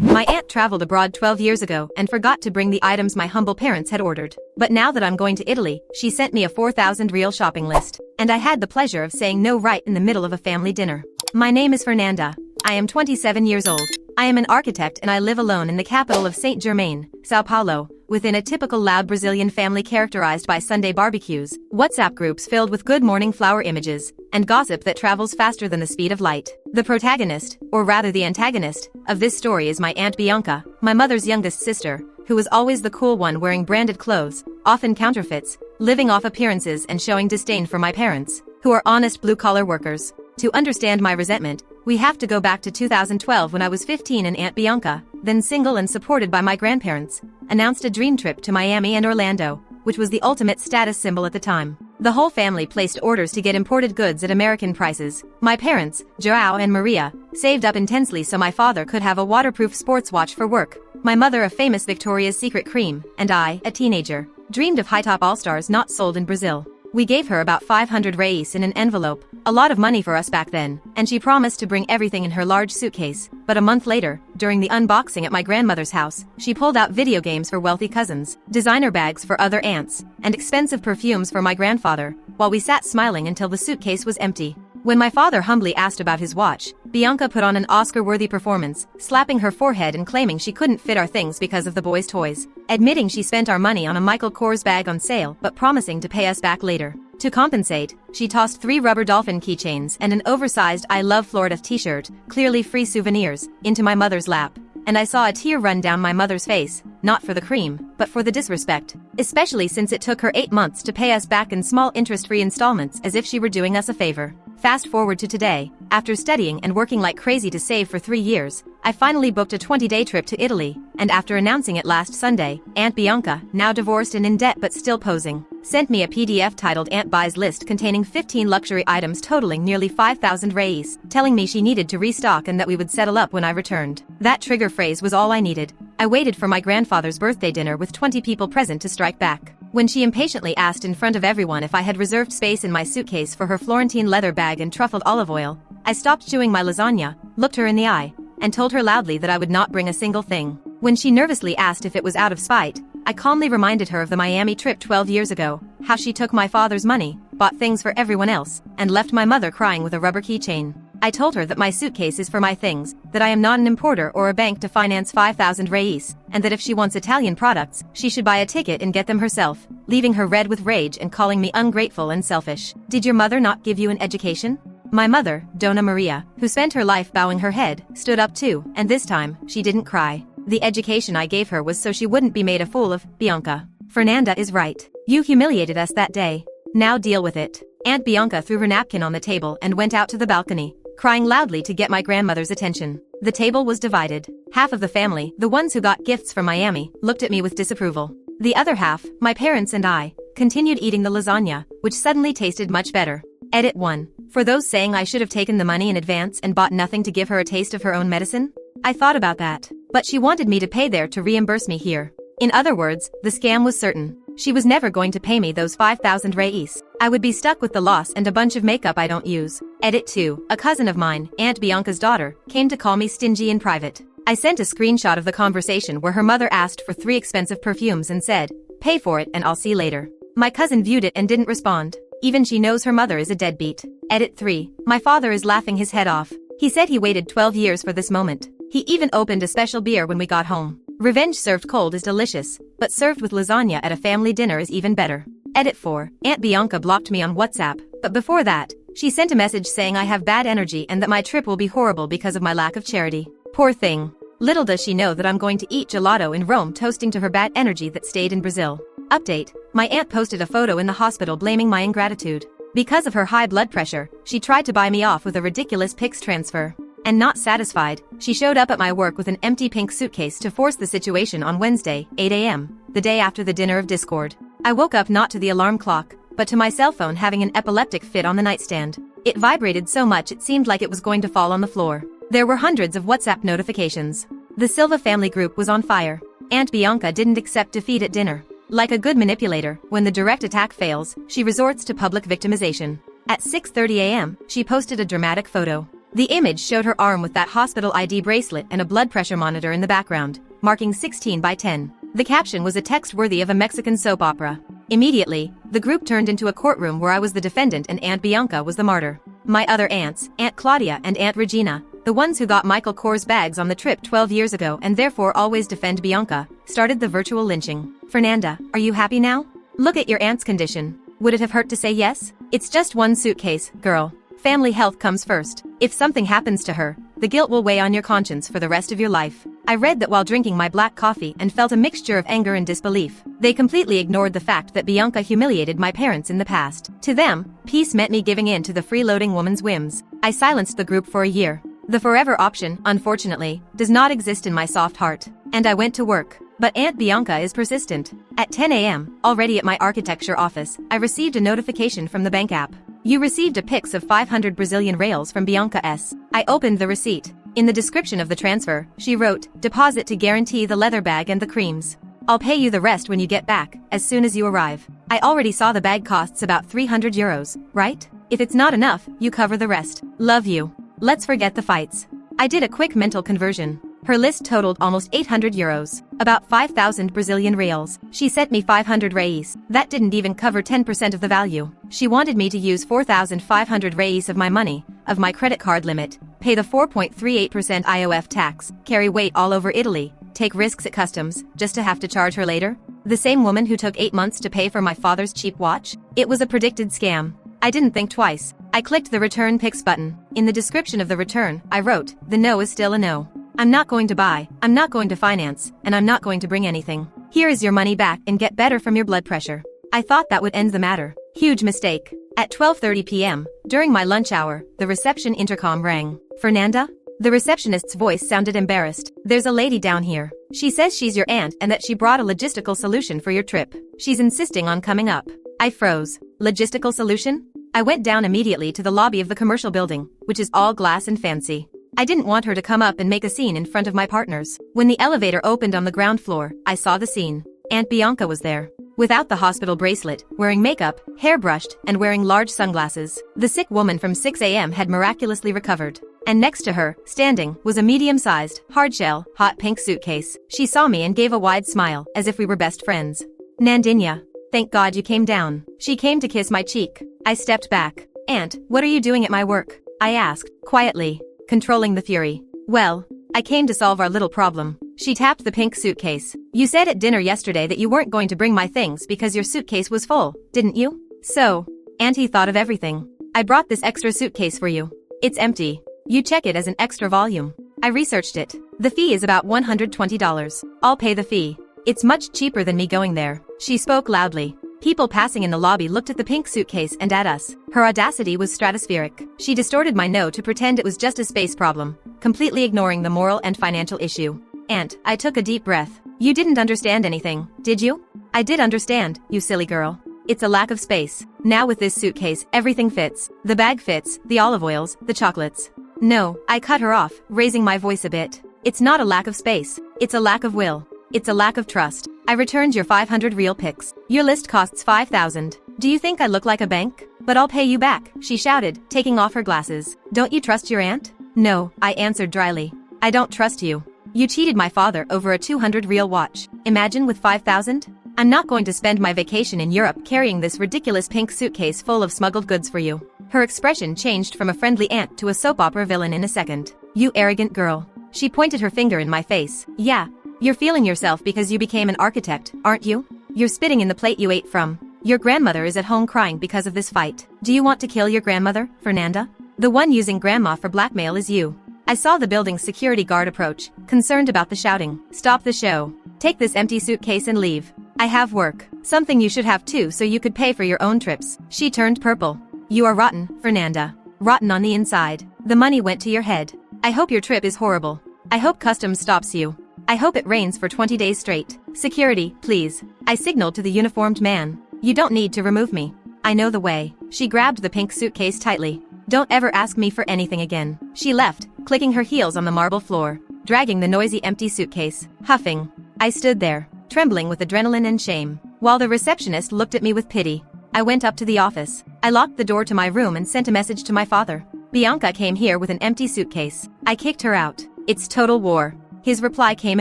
My aunt traveled abroad 12 years ago and forgot to bring the items my humble parents had ordered. But now that I'm going to Italy, she sent me a 4,000 real shopping list. And I had the pleasure of saying no right in the middle of a family dinner. My name is Fernanda. I am 27 years old. I am an architect and I live alone in the capital of Saint-Germain, Sao Paulo, within a typical loud Brazilian family characterized by Sunday barbecues, WhatsApp groups filled with good morning flower images, and gossip that travels faster than the speed of light. The protagonist, or rather the antagonist, of this story is my Aunt Bianca, my mother's youngest sister, who was always the cool one wearing branded clothes, often counterfeits, living off appearances and showing disdain for my parents, who are honest blue-collar workers. To understand my resentment, we have to go back to 2012 when I was 15 and Aunt Bianca, then single and supported by my grandparents, announced a dream trip to Miami and Orlando, which was the ultimate status symbol at the time. The whole family placed orders to get imported goods at American prices. My parents, Joao and Maria, saved up intensely so my father could have a waterproof sports watch for work, my mother a famous Victoria's Secret cream, and I, a teenager, dreamed of high-top all-stars not sold in Brazil. We gave her about 500 reais in an envelope, a lot of money for us back then, and she promised to bring everything in her large suitcase. But a month later, during the unboxing at my grandmother's house, she pulled out video games for wealthy cousins, designer bags for other aunts, and expensive perfumes for my grandfather, while we sat smiling until the suitcase was empty. When my father humbly asked about his watch, Bianca put on an Oscar-worthy performance, slapping her forehead and claiming she couldn't fit our things because of the boys' toys, admitting she spent our money on a Michael Kors bag on sale but promising to pay us back later. To compensate, she tossed 3 rubber dolphin keychains and an oversized I Love Florida t-shirt, clearly free souvenirs, into my mother's lap, and I saw a tear run down my mother's face, not for the cream, but for the disrespect, especially since it took her 8 months to pay us back in small interest-free installments as if she were doing us a favor. Fast forward to today, after studying and working like crazy to save for 3 years, I finally booked a 20-day trip to Italy, and after announcing it last Sunday, Aunt Bianca, now divorced and in debt but still posing, sent me a PDF titled Aunt Buys List containing 15 luxury items totaling nearly 5,000 reais, telling me she needed to restock and that we would settle up when I returned. That trigger phrase was all I needed. I waited for my grandfather's birthday dinner with 20 people present to strike back. When she impatiently asked in front of everyone if I had reserved space in my suitcase for her Florentine leather bag and truffled olive oil, I stopped chewing my lasagna, looked her in the eye, and told her loudly that I would not bring a single thing. When she nervously asked if it was out of spite, I calmly reminded her of the Miami trip 12 years ago, how she took my father's money, bought things for everyone else, and left my mother crying with a rubber keychain. I told her that my suitcase is for my things, that I am not an importer or a bank to finance 5,000 reais, and that if she wants Italian products, she should buy a ticket and get them herself, leaving her red with rage and calling me ungrateful and selfish. Did your mother not give you an education? My mother, Dona Maria, who spent her life bowing her head, stood up too, and this time, she didn't cry. The education I gave her was so she wouldn't be made a fool of. Bianca. Fernanda is right. You humiliated us that day. Now deal with it. Aunt Bianca threw her napkin on the table and went out to the balcony, crying loudly to get my grandmother's attention. The table was divided. Half of the family, the ones who got gifts from Miami, looked at me with disapproval. The other half, my parents and I, continued eating the lasagna, which suddenly tasted much better. Edit 1. For those saying I should have taken the money in advance and bought nothing to give her a taste of her own medicine? I thought about that. But she wanted me to pay there to reimburse me here. In other words, the scam was certain. She was never going to pay me those 5,000 reais. I would be stuck with the loss and a bunch of makeup I don't use. Edit 2. A cousin of mine, Aunt Bianca's daughter, came to call me stingy in private. I sent a screenshot of the conversation where her mother asked for 3 expensive perfumes and said, "Pay for it and I'll see later." My cousin viewed it and didn't respond. Even she knows her mother is a deadbeat. Edit 3. My father is laughing his head off. He said he waited 12 years for this moment. He even opened a special beer when we got home. Revenge served cold is delicious, but served with lasagna at a family dinner is even better. Edit 4. Aunt Bianca blocked me on WhatsApp, but before that, she sent a message saying I have bad energy and that my trip will be horrible because of my lack of charity. Poor thing. Little does she know that I'm going to eat gelato in Rome toasting to her bad energy that stayed in Brazil. Update. My aunt posted a photo in the hospital blaming my ingratitude. Because of her high blood pressure, she tried to buy me off with a ridiculous Pix transfer. And not satisfied, she showed up at my work with an empty pink suitcase to force the situation on Wednesday, 8 a.m., the day after the dinner of discord. I woke up not to the alarm clock, but to my cell phone having an epileptic fit on the nightstand. It vibrated so much it seemed like it was going to fall on the floor. There were hundreds of WhatsApp notifications. The Silva family group was on fire. Aunt Bianca didn't accept defeat at dinner. Like a good manipulator, when the direct attack fails, she resorts to public victimization. At 6:30 a.m., she posted a dramatic photo. The image showed her arm with that hospital ID bracelet and a blood pressure monitor in the background, marking 16 by 10. The caption was a text worthy of a Mexican soap opera. Immediately, the group turned into a courtroom where I was the defendant and Aunt Bianca was the martyr. My other aunts, Aunt Claudia and Aunt Regina, the ones who got Michael Kors bags on the trip 12 years ago and therefore always defend Bianca, started the virtual lynching. Fernanda, are you happy now? Look at your aunt's condition. Would it have hurt to say yes? It's just one suitcase, girl. Family health comes first. If something happens to her, the guilt will weigh on your conscience for the rest of your life. I read that while drinking my black coffee and felt a mixture of anger and disbelief. They completely ignored the fact that Bianca humiliated my parents in the past. To them, peace meant me giving in to the freeloading woman's whims. I silenced the group for a year. The forever option, unfortunately, does not exist in my soft heart. And I went to work. But Aunt Bianca is persistent. At 10 a.m., already at my architecture office, I received a notification from the bank app. You received a Pix of 500 Brazilian reals from Bianca S. I opened the receipt. In the description of the transfer, she wrote, deposit to guarantee the leather bag and the creams. I'll pay you the rest when you get back, as soon as you arrive. I already saw the bag costs about 300 euros, right? If it's not enough, you cover the rest. Love you. Let's forget the fights. I did a quick mental conversion. Her list totaled almost 800 euros, about 5,000 Brazilian reals. She sent me 500 reais. That didn't even cover 10% of the value. She wanted me to use 4,500 reais of my money, of my credit card limit, pay the 4.38% IOF tax, carry weight all over Italy, take risks at customs, just to have to charge her later? The same woman who took 8 months to pay for my father's cheap watch? It was a predicted scam. I didn't think twice. I clicked the return Pix button. In the description of the return, I wrote, the no is still a no. I'm not going to buy, I'm not going to finance, and I'm not going to bring anything. Here is your money back and get better from your blood pressure. I thought that would end the matter. Huge mistake. At 12:30 p.m., during my lunch hour, the reception intercom rang. Fernanda? The receptionist's voice sounded embarrassed. There's a lady down here. She says she's your aunt and that she brought a logistical solution for your trip. She's insisting on coming up. I froze. Logistical solution? I went down immediately to the lobby of the commercial building, which is all glass and fancy. I didn't want her to come up and make a scene in front of my partners. When the elevator opened on the ground floor, I saw the scene. Aunt Bianca was there. Without the hospital bracelet, wearing makeup, hair brushed, and wearing large sunglasses. The sick woman from 6 a.m. had miraculously recovered. And next to her, standing, was a medium-sized, hardshell, hot pink suitcase. She saw me and gave a wide smile, as if we were best friends. Nandinha. Thank God you came down. She came to kiss my cheek. I stepped back. Aunt, what are you doing at my work? I asked, quietly, controlling the fury. Well, I came to solve our little problem. She tapped the pink suitcase. You said at dinner yesterday that you weren't going to bring my things because your suitcase was full, didn't you? So, Auntie thought of everything. I brought this extra suitcase for you. It's empty. You check it as an extra volume. I researched it. The fee is about $120. I'll pay the fee. It's much cheaper than me going there. She spoke loudly. People passing in the lobby looked at the pink suitcase and at us. Her audacity was stratospheric. She distorted my no to pretend it was just a space problem, completely ignoring the moral and financial issue. Aunt, I took a deep breath. You didn't understand anything, did you? I did understand, you silly girl. It's a lack of space. Now with this suitcase, everything fits. The bag fits, the olive oils, the chocolates. No, I cut her off, raising my voice a bit. It's not a lack of space. It's a lack of will. It's a lack of trust. I returned your 500 real Pix. Your list costs 5,000. Do you think I look like a bank? But I'll pay you back, she shouted, taking off her glasses. Don't you trust your aunt? No, I answered dryly. I don't trust you. You cheated my father over a 200 real watch. Imagine with 5,000? I'm not going to spend my vacation in Europe carrying this ridiculous pink suitcase full of smuggled goods for you. Her expression changed from a friendly aunt to a soap opera villain in a second. You arrogant girl. She pointed her finger in my face. Yeah. You're feeling yourself because you became an architect, aren't you? You're spitting in the plate you ate from. Your grandmother is at home crying because of this fight. Do you want to kill your grandmother, Fernanda? The one using grandma for blackmail is you. I saw the building's security guard approach, concerned about the shouting. Stop the show. Take this empty suitcase and leave. I have work. Something you should have too so you could pay for your own trips. She turned purple. You are rotten, Fernanda. Rotten on the inside. The money went to your head. I hope your trip is horrible. I hope customs stops you. I hope it rains for 20 days straight. Security, please. I signaled to the uniformed man. You don't need to remove me. I know the way. She grabbed the pink suitcase tightly. Don't ever ask me for anything again. She left, clicking her heels on the marble floor, dragging the noisy empty suitcase, huffing. I stood there, trembling with adrenaline and shame, while the receptionist looked at me with pity. I went up to the office. I locked the door to my room and sent a message to my father. Bianca came here with an empty suitcase. I kicked her out. It's total war. His reply came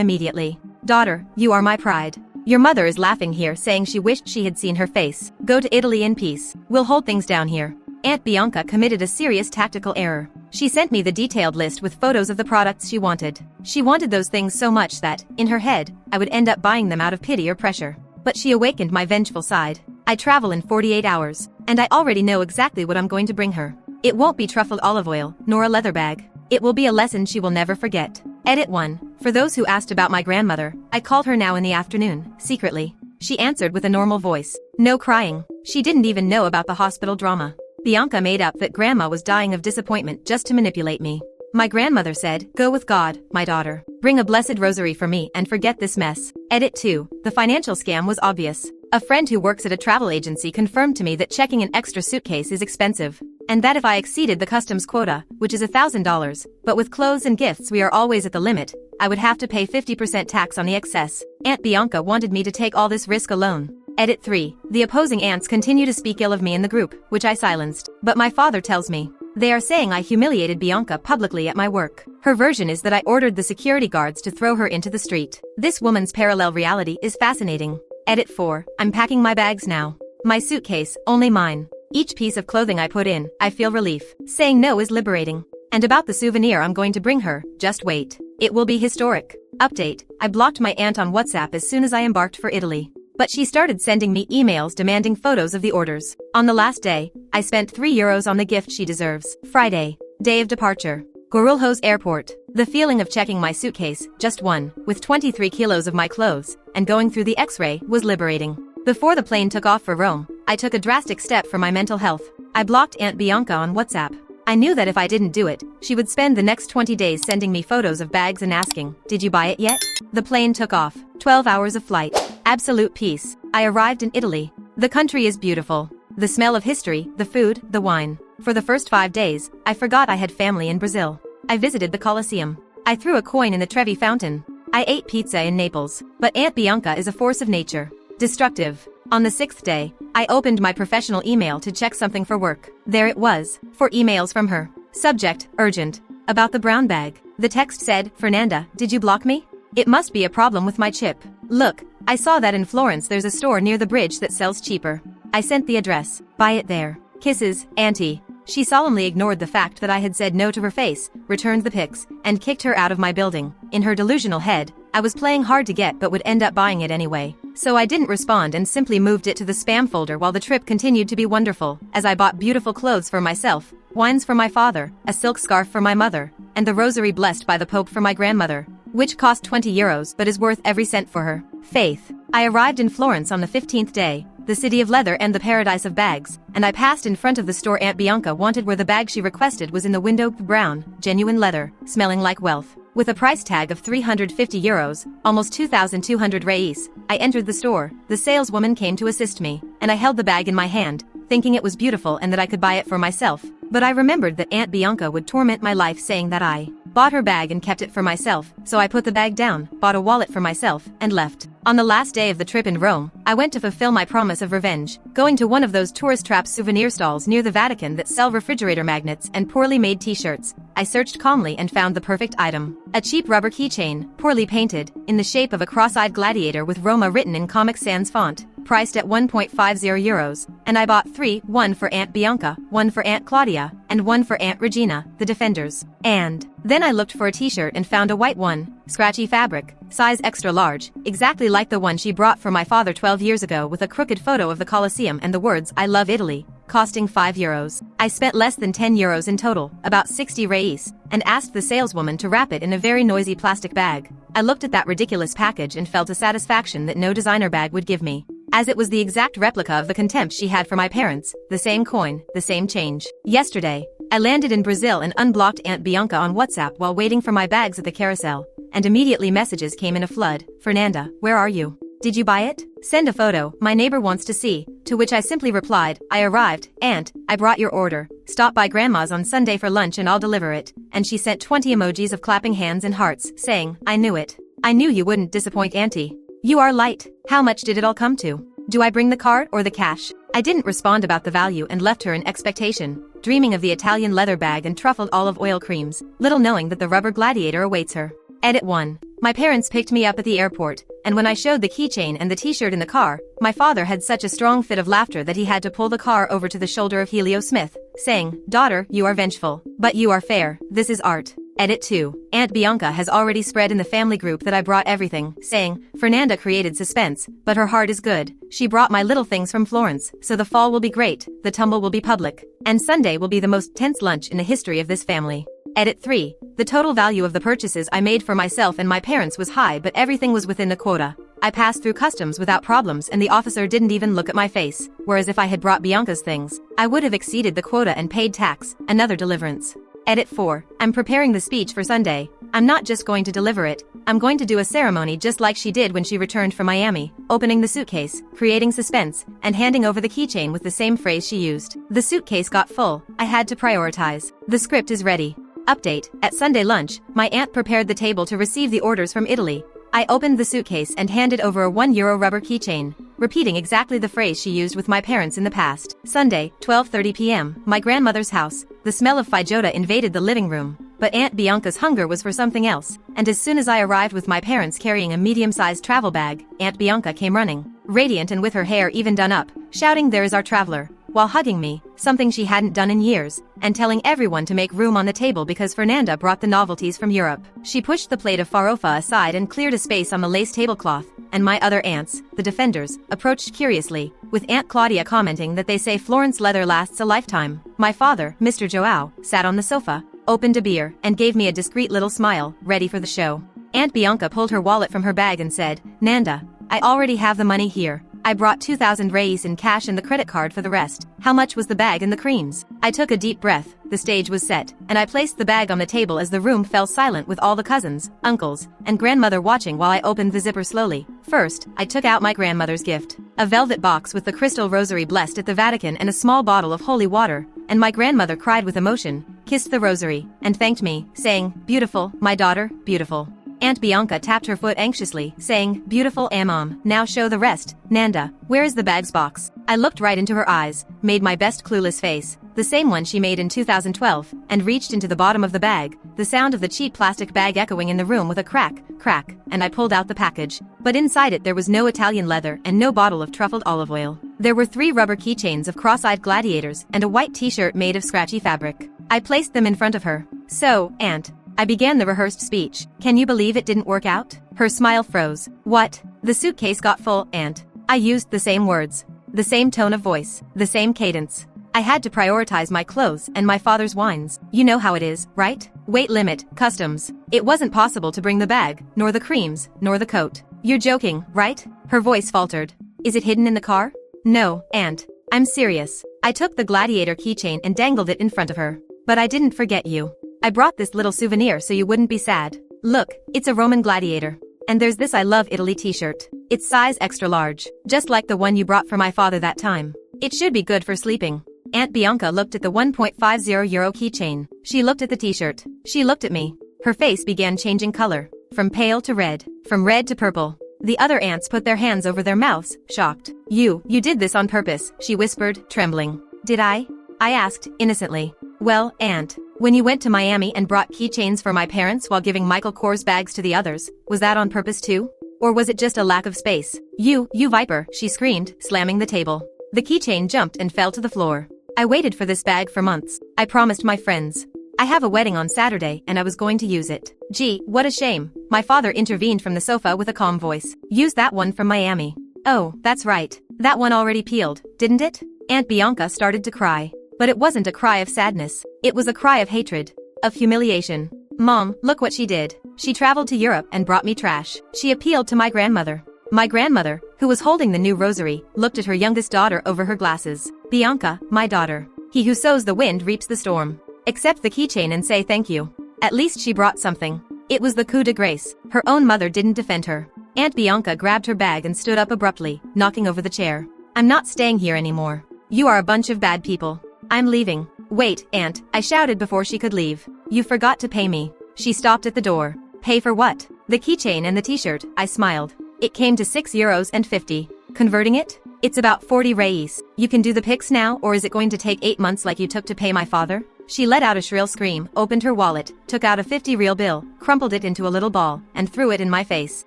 immediately. Daughter, you are my pride. Your mother is laughing here saying she wished she had seen her face. Go to Italy in peace. We'll hold things down here. Aunt Bianca committed a serious tactical error. She sent me the detailed list with photos of the products she wanted. She wanted those things so much that, in her head, I would end up buying them out of pity or pressure. But she awakened my vengeful side. I travel in 48 hours, and I already know exactly what I'm going to bring her. It won't be truffled olive oil, nor a leather bag. It will be a lesson she will never forget. Edit 1. For those who asked about my grandmother, I called her now in the afternoon, secretly. She answered with a normal voice. No crying. She didn't even know about the hospital drama. Bianca made up that grandma was dying of disappointment just to manipulate me. My grandmother said, go with God, my daughter. Bring a blessed rosary for me and forget this mess. Edit 2. The financial scam was obvious. A friend who works at a travel agency confirmed to me that checking an extra suitcase is expensive, and that if I exceeded the customs quota, which is $1,000, but with clothes and gifts we are always at the limit, I would have to pay 50% tax on the excess. Aunt Bianca wanted me to take all this risk alone. Edit 3. The opposing aunts continue to speak ill of me in the group, which I silenced. But my father tells me they are saying I humiliated Bianca publicly at my work. Her version is that I ordered the security guards to throw her into the street. This woman's parallel reality is fascinating. Edit 4. I'm packing my bags now. My suitcase, only mine. Each piece of clothing I put in, I feel relief. Saying no is liberating. And about the souvenir I'm going to bring her, just wait. It will be historic. Update. I blocked my aunt on WhatsApp as soon as I embarked for Italy. But she started sending me emails demanding photos of the orders. On the last day, I spent €3 on the gift she deserves. Friday. Day of departure. Guarulhos Airport. The feeling of checking my suitcase, just one, with 23 kilos of my clothes, and going through the X-ray, was liberating. Before the plane took off for Rome, I took a drastic step for my mental health. I blocked Aunt Bianca on WhatsApp. I knew that if I didn't do it, she would spend the next 20 days sending me photos of bags and asking, did you buy it yet? The plane took off. 12 hours of flight. Absolute peace. I arrived in Italy. The country is beautiful. The smell of history, the food, the wine. For the first 5 days, I forgot I had family in Brazil. I visited the Colosseum. I threw a coin in the Trevi fountain. I ate pizza in Naples. But Aunt Bianca is a force of nature. Destructive. On the 6th day, I opened my professional email to check something for work. There it was. 4 emails from her. Subject, urgent. About the brown bag. The text said, Fernanda, did you block me? It must be a problem with my chip. Look, I saw that in Florence there's a store near the bridge that sells cheaper. I sent the address. Buy it there. Kisses, Auntie. She solemnly ignored the fact that I had said no to her face, returned the pics, and kicked her out of my building. In her delusional head, I was playing hard to get but would end up buying it anyway. So I didn't respond and simply moved it to the spam folder while the trip continued to be wonderful, as I bought beautiful clothes for myself, wines for my father, a silk scarf for my mother, and the rosary blessed by the Pope for my grandmother, which cost €20 but is worth every cent for her. Faith. I arrived in Florence on the 15th day, the city of leather and the paradise of bags, and I passed in front of the store Aunt Bianca wanted where the bag she requested was in the window, brown, genuine leather, smelling like wealth. With a price tag of €350, almost 2,200 reais, I entered the store. The saleswoman came to assist me, and I held the bag in my hand, thinking it was beautiful and that I could buy it for myself. But I remembered that Aunt Bianca would torment my life saying that I bought her bag and kept it for myself, so I put the bag down, bought a wallet for myself, and left. On the last day of the trip in Rome, I went to fulfill my promise of revenge, going to one of those tourist trap souvenir stalls near the Vatican that sell refrigerator magnets and poorly made t-shirts. I searched calmly and found the perfect item. A cheap rubber keychain, poorly painted, in the shape of a cross-eyed gladiator with Roma written in Comic Sans font, priced at €1.50, and I bought 3, one for Aunt Bianca, one for Aunt Claudia, and one for Aunt Regina, the defenders. And then I looked for a t-shirt and found a white one, scratchy fabric, size extra large, exactly like the one she brought for my father 12 years ago with a crooked photo of the Colosseum and the words I love Italy, costing €5. I spent less than €10 in total, about 60 reais, and asked the saleswoman to wrap it in a very noisy plastic bag. I looked at that ridiculous package and felt a satisfaction that no designer bag would give me, as it was the exact replica of the contempt she had for my parents, the same coin, the same change. Yesterday, I landed in Brazil and unblocked Aunt Bianca on WhatsApp while waiting for my bags at the carousel, and immediately messages came in a flood. Fernanda, where are you? Did you buy it? Send a photo, my neighbor wants to see, to which I simply replied, I arrived, Aunt, I brought your order. Stop by Grandma's on Sunday for lunch and I'll deliver it. And she sent 20 emojis of clapping hands and hearts, saying, I knew it. I knew you wouldn't disappoint Auntie. You are light. How much did it all come to? Do I bring the card or the cash? I didn't respond about the value and left her in expectation, dreaming of the Italian leather bag and truffled olive oil creams, little knowing that the rubber gladiator awaits her. Edit 1. My parents picked me up at the airport, and when I showed the keychain and the t-shirt in the car, my father had such a strong fit of laughter that he had to pull the car over to the shoulder of Helio Smith, saying, "Daughter, you are vengeful, but you are fair, this is art." Edit 2. Aunt Bianca has already spread in the family group that I brought everything, saying, "Fernanda created suspense, but her heart is good. She brought my little things from Florence, so the fall will be great, the tumble will be public, and Sunday will be the most tense lunch in the history of this family." Edit 3. The total value of the purchases I made for myself and my parents was high, but everything was within the quota. I passed through customs without problems and the officer didn't even look at my face, whereas if I had brought Bianca's things, I would have exceeded the quota and paid tax, another deliverance. Edit 4. I'm preparing the speech for Sunday. I'm not just going to deliver it, I'm going to do a ceremony just like she did when she returned from Miami, opening the suitcase, creating suspense, and handing over the keychain with the same phrase she used. The suitcase got full, I had to prioritize. The script is ready. Update. At Sunday lunch, my aunt prepared the table to receive the orders from Italy. I opened the suitcase and handed over a €1 rubber keychain, repeating exactly the phrase she used with my parents in the past. Sunday, 12:30 p.m., my grandmother's house. The smell of feijoada invaded the living room, but Aunt Bianca's hunger was for something else, and as soon as I arrived with my parents carrying a medium-sized travel bag, Aunt Bianca came running, radiant and with her hair even done up, shouting, "There is our traveler," while hugging me, something she hadn't done in years, and telling everyone to make room on the table because Fernanda brought the novelties from Europe. She pushed the plate of farofa aside and cleared a space on the lace tablecloth, and my other aunts, the defenders, approached curiously, with Aunt Claudia commenting that they say Florence leather lasts a lifetime. My father, Mr. Joao, sat on the sofa, opened a beer, and gave me a discreet little smile, ready for the show. Aunt Bianca pulled her wallet from her bag and said, "Nanda, I already have the money here. I brought 2,000 reis in cash and the credit card for the rest. How much was the bag and the creams?" I took a deep breath, the stage was set, and I placed the bag on the table as the room fell silent with all the cousins, uncles, and grandmother watching while I opened the zipper slowly. First, I took out my grandmother's gift. A velvet box with the crystal rosary blessed at the Vatican and a small bottle of holy water, and my grandmother cried with emotion, kissed the rosary, and thanked me, saying, "Beautiful, my daughter, beautiful." Aunt Bianca tapped her foot anxiously, saying, "Beautiful Mom, now show the rest. Nanda, where is the bag's box?" I looked right into her eyes, made my best clueless face, the same one she made in 2012, and reached into the bottom of the bag, the sound of the cheap plastic bag echoing in the room with a crack, and I pulled out the package. But inside it there was no Italian leather and no bottle of truffled olive oil. There were 3 rubber keychains of cross-eyed gladiators and a white t-shirt made of scratchy fabric. I placed them in front of her. "So, Aunt," I began the rehearsed speech. "Can you believe it didn't work out?" Her smile froze. "What?" "The suitcase got full, Aunt." I used the same words, the same tone of voice, the same cadence. I had to prioritize my clothes and my father's wines. You know how it is, right? Weight limit, customs. It wasn't possible to bring the bag, nor the creams, nor the coat. "You're joking, right?" Her voice faltered. "Is it hidden in the car?" "No, Aunt. I'm serious." I took the gladiator keychain and dangled it in front of her. "But I didn't forget you. I brought this little souvenir so you wouldn't be sad. Look, it's a Roman gladiator. And there's this I Love Italy t-shirt. It's size extra large, just like the one you brought for my father that time. It should be good for sleeping." Aunt Bianca looked at the €1.50 keychain. She looked at the t-shirt. She looked at me. Her face began changing color, from pale to red, from red to purple. The other aunts put their hands over their mouths, shocked. You did this on purpose," she whispered, trembling. "Did I?" I asked, innocently. "Well, Aunt, when you went to Miami and brought keychains for my parents while giving Michael Kors bags to the others, was that on purpose too? Or was it just a lack of space?" You viper," she screamed, slamming the table. The keychain jumped and fell to the floor. I waited for this bag for months. I promised my friends. I have a wedding on Saturday and I was going to use it. "Gee, what a shame." My father intervened from the sofa with a calm voice. "Use that one from Miami." "Oh, that's right. That one already peeled, didn't it?" Aunt Bianca started to cry. But it wasn't a cry of sadness. It was a cry of hatred. Of humiliation. "Mom, look what she did. She traveled to Europe and brought me trash." She appealed to my grandmother. My grandmother, who was holding the new rosary, looked at her youngest daughter over her glasses. "Bianca, my daughter. He who sows the wind reaps the storm. Accept the keychain and say thank you." At least she brought something. It was the coup de grace. Her own mother didn't defend her. Aunt Bianca grabbed her bag and stood up abruptly, knocking over the chair. "I'm not staying here anymore. You are a bunch of bad people. I'm leaving." "Wait, Aunt," I shouted before she could leave. "You forgot to pay me." She stopped at the door. "Pay for what?" "The keychain and the t-shirt," I smiled. "It came to €6.50. Converting it? It's about 40 reis. You can do the pics now, or is it going to take 8 months like you took to pay my father? She let out a shrill scream, opened her wallet, took out a 50 real bill, crumpled it into a little ball, and threw it in my face.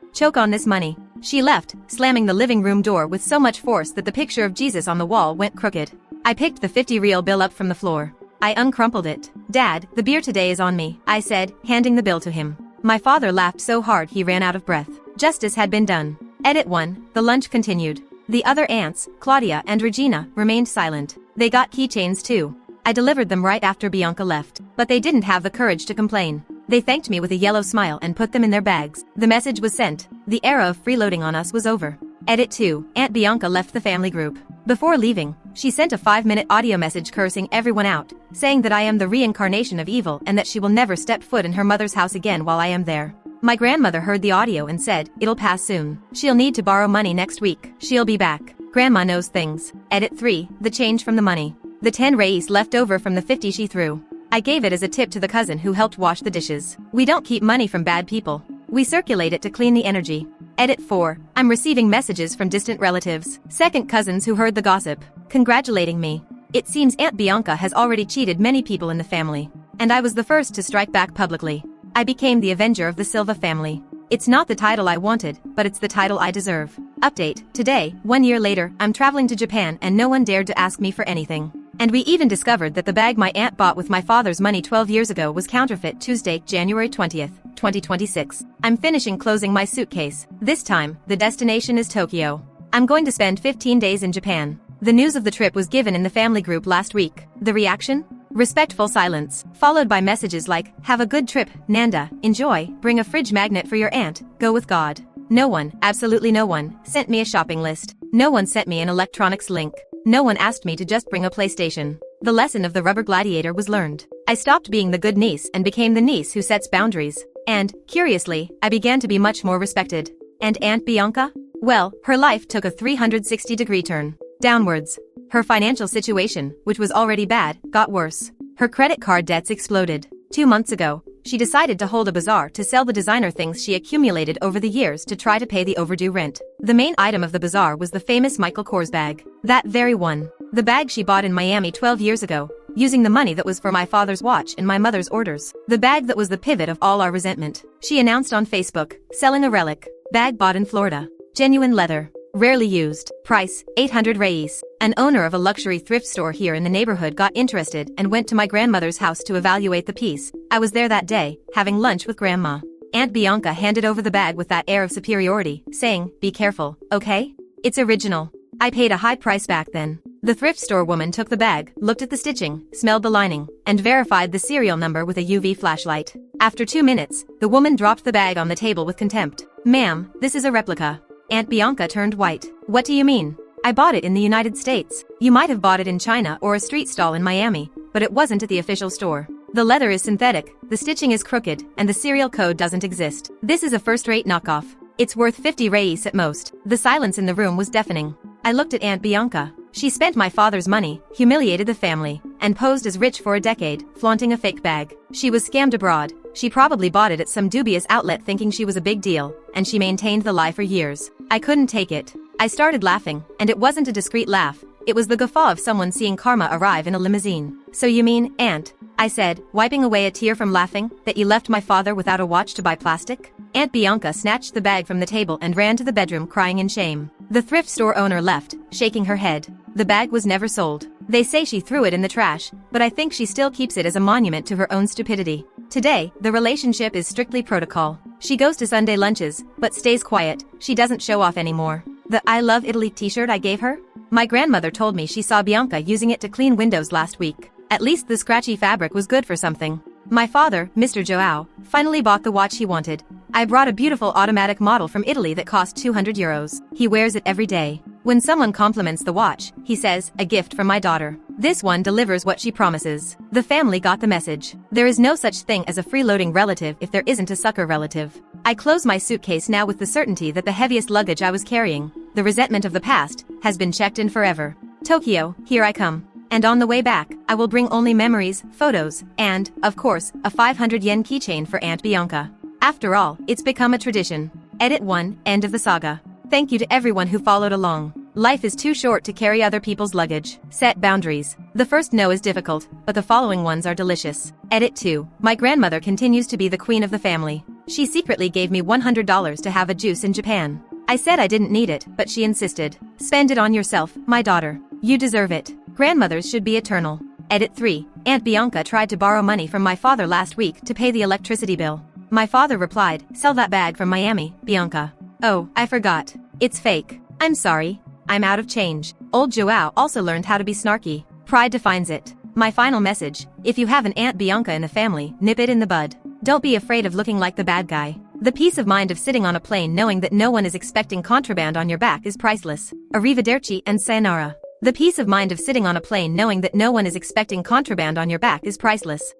Choke on this money. She left, slamming the living room door with so much force that the picture of Jesus on the wall went crooked. I picked the 50 real bill up from the floor. I uncrumpled it. Dad, the beer today is on me, I said, handing the bill to him. My father laughed so hard he ran out of breath. Justice had been done. Edit 1. The lunch continued. The other aunts, Claudia and Regina, remained silent. They got keychains too. I delivered them right after Bianca left, but they didn't have the courage to complain. They thanked me with a yellow smile and put them in their bags. The message was sent. The era of freeloading on us was over. Edit 2. Aunt Bianca left the family group. Before leaving, she sent a 5-minute audio message cursing everyone out, saying that I am the reincarnation of evil and that she will never step foot in her mother's house again while I am there. My grandmother heard the audio and said, "It'll pass soon. She'll need to borrow money next week. She'll be back." Grandma knows things. Edit 3. The change from the money. The 10 reis left over from the 50 she threw. I gave it as a tip to the cousin who helped wash the dishes. We don't keep money from bad people. We circulate it to clean the energy. Edit 4. I'm receiving messages from distant relatives, second cousins who heard the gossip, congratulating me. It seems Aunt Bianca has already cheated many people in the family. And I was the first to strike back publicly. I became the avenger of the Silva family. It's not the title I wanted, but it's the title I deserve. Update. Today, 1 year later, I'm traveling to Japan and no one dared to ask me for anything. And we even discovered that the bag my aunt bought with my father's money 12 years ago was counterfeit. Tuesday, January 20th, 2026. I'm finishing closing my suitcase. This time, the destination is Tokyo. I'm going to spend 15 days in Japan. The news of the trip was given in the family group last week. The reaction? Respectful silence, followed by messages like, "Have a good trip, Nanda, enjoy, bring a fridge magnet for your aunt, go with God." No one, absolutely no one, sent me a shopping list. No one sent me an electronics link. No one asked me to just bring a PlayStation. The lesson of the rubber gladiator was learned. I stopped being the good niece and became the niece who sets boundaries. And, curiously, I began to be much more respected. And Aunt Bianca? Well, her life took a 360-degree turn. Downwards. Her financial situation, which was already bad, got worse. Her credit card debts exploded. 2 months ago, she decided to hold a bazaar to sell the designer things she accumulated over the years to try to pay the overdue rent. The main item of the bazaar was the famous Michael Kors bag. That very one. The bag she bought in Miami 12 years ago, using the money that was for my father's watch and my mother's orders. The bag that was the pivot of all our resentment. She announced on Facebook, selling a relic. Bag bought in Florida. Genuine leather. Rarely used. Price, 800 reis. An owner of a luxury thrift store here in the neighborhood got interested and went to my grandmother's house to evaluate the piece. I was there that day, having lunch with Grandma. Aunt Bianca handed over the bag with that air of superiority, saying, "Be careful, okay? It's original." I paid a high price back then. The thrift store woman took the bag, looked at the stitching, smelled the lining, and verified the serial number with a UV flashlight. After 2 minutes, the woman dropped the bag on the table with contempt. "Ma'am, this is a replica." Aunt Bianca turned white. "What do you mean? I bought it in the United States. You might have bought it in China or a street stall in Miami, but it wasn't at the official store. The leather is synthetic, the stitching is crooked, and the serial code doesn't exist. This is a first-rate knockoff. It's worth 50 reis at most." The silence in the room was deafening. I looked at Aunt Bianca. She spent my father's money, humiliated the family, and posed as rich for a decade, flaunting a fake bag. She was scammed abroad. She probably bought it at some dubious outlet thinking she was a big deal, and she maintained the lie for years. I couldn't take it. I started laughing, and it wasn't a discreet laugh. It was the guffaw of someone seeing karma arrive in a limousine. "So you mean, Aunt," I said, wiping away a tear from laughing, "that you left my father without a watch to buy plastic?" Aunt Bianca snatched the bag from the table and ran to the bedroom crying in shame. The thrift store owner left, shaking her head. The bag was never sold. They say she threw it in the trash, but I think she still keeps it as a monument to her own stupidity. Today, the relationship is strictly protocol. She goes to Sunday lunches, but stays quiet. She doesn't show off anymore. The "I Love Italy" t-shirt I gave her? My grandmother told me she saw Bianca using it to clean windows last week. At least the scratchy fabric was good for something. My father, Mr. Joao, finally bought the watch he wanted. I brought a beautiful automatic model from Italy that cost 200 euros. He wears it every day. When someone compliments the watch, he says, "A gift from my daughter." This one delivers what she promises. The family got the message. There is no such thing as a freeloading relative if there isn't a sucker relative. I close my suitcase now with the certainty that the heaviest luggage I was carrying, the resentment of the past, has been checked in forever. Tokyo, here I come. And on the way back, I will bring only memories, photos, and, of course, a 500 yen keychain for Aunt Bianca. After all, it's become a tradition. Edit 1, end of the saga. Thank you to everyone who followed along. Life is too short to carry other people's luggage. Set boundaries. The first no is difficult, but the following ones are delicious. Edit 2. My grandmother continues to be the queen of the family. She secretly gave me $100 to have a juice in Japan. I said I didn't need it, but she insisted. Spend it on yourself, my daughter. You deserve it. Grandmothers should be eternal. Edit 3. Aunt Bianca tried to borrow money from my father last week to pay the electricity bill. My father replied, "Sell that bag from Miami, Bianca." Oh, I forgot. It's fake. I'm sorry. I'm out of change. Old Joao also learned how to be snarky. Pride defines it. My final message: if you have an Aunt Bianca in the family, nip it in the bud. Don't be afraid of looking like the bad guy. The peace of mind of sitting on a plane knowing that no one is expecting contraband on your back is priceless. Arrivederci and sayonara. The peace of mind of sitting on a plane knowing that no one is expecting contraband on your back is priceless.